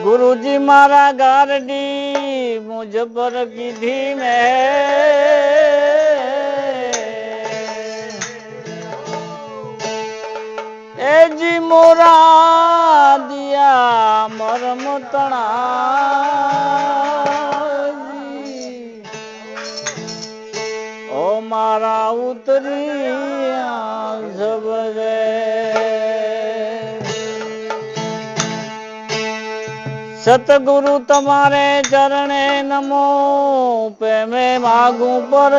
गुरुजी मारा गारडी मुझ पर कीधी ए जी मोरा दिया मरम तना ओ मारा उतरी सब सतगुरु तुम्हारे चरणे नमो पे मैं मांगू पर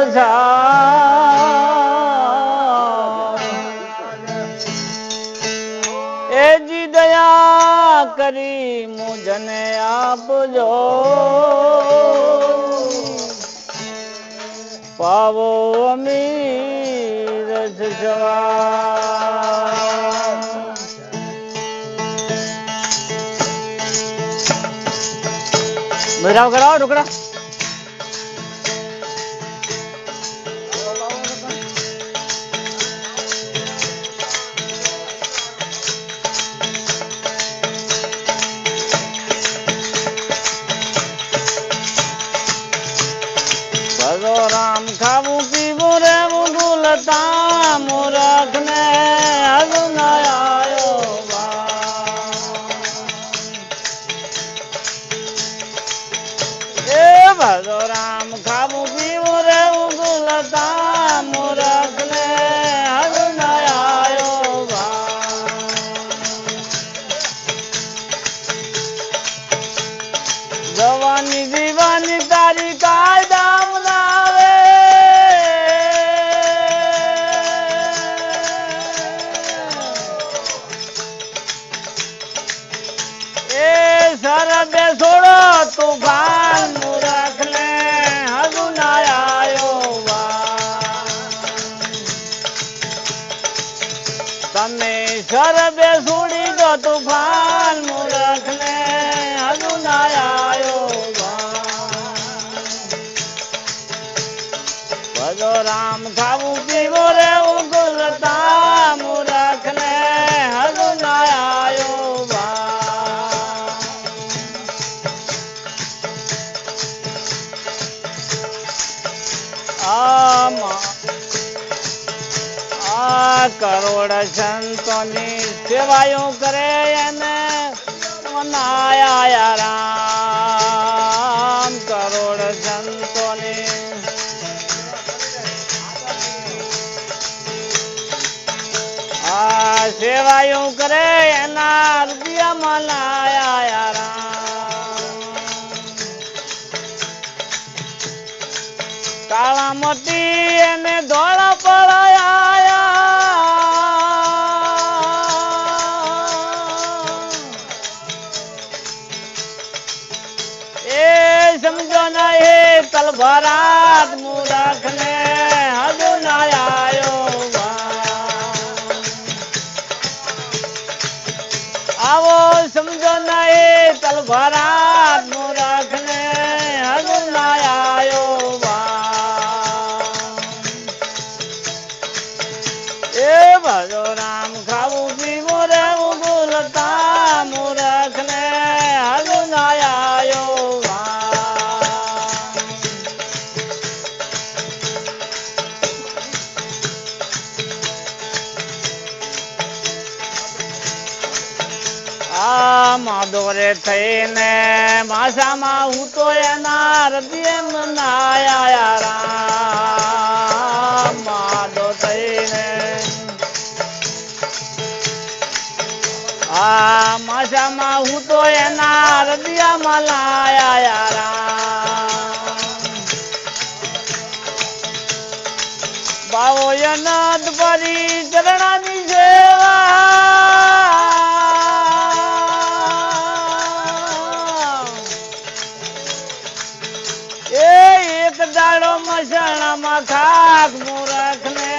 ए जी दया करी मुझने आप जो पावो अमीर सवा मेरा कराओ टुकड़ा भगो राम खाबू पीबू रे मुगुलता मूरख ने आयो भगो राम खाबू पीबू रे उगुलता मूरख ने आयो जवानी दीवानी तारी कायदा मनावे ए सारा दे छोड़ो तूफान मूरख ने आयो तमे शरद सुड़ी दो तूफान मूरख ने आयो भजो राम खाबू पीवो रे उगुलता मूरख ने आयो करोड़ संतोनी सेवायों करे मनाया राम करोड़ संतोनी सेवायों करे रुपया मनाया राम काला मोती ने धोला पड़ाया समझो ना ये तलवारात मूरख ने आयो आवो समझो ना ये तलवारात मूरख ने आयो ए भजो राम खाबू पीवो रे उगुलता मूरख ने आयो माधोरे थईने मासामा हूँ तो हृदय मनाया राम माधो थईने मासामा हूँ तो हृदय मनाया राम बावो नाथ परी चरणानी सेवा दाड़ो मसाणा में खाक मूरख ने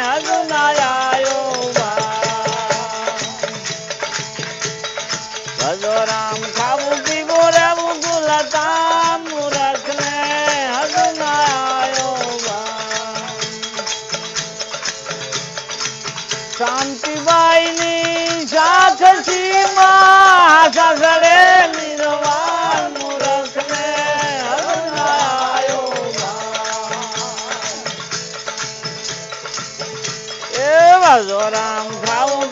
आयो भजो राम खाबू पीबो रे उगुलता मूरख ने आयो शांति बाई नी साथ सीमा सड़े नीरो જો રામ ખાવું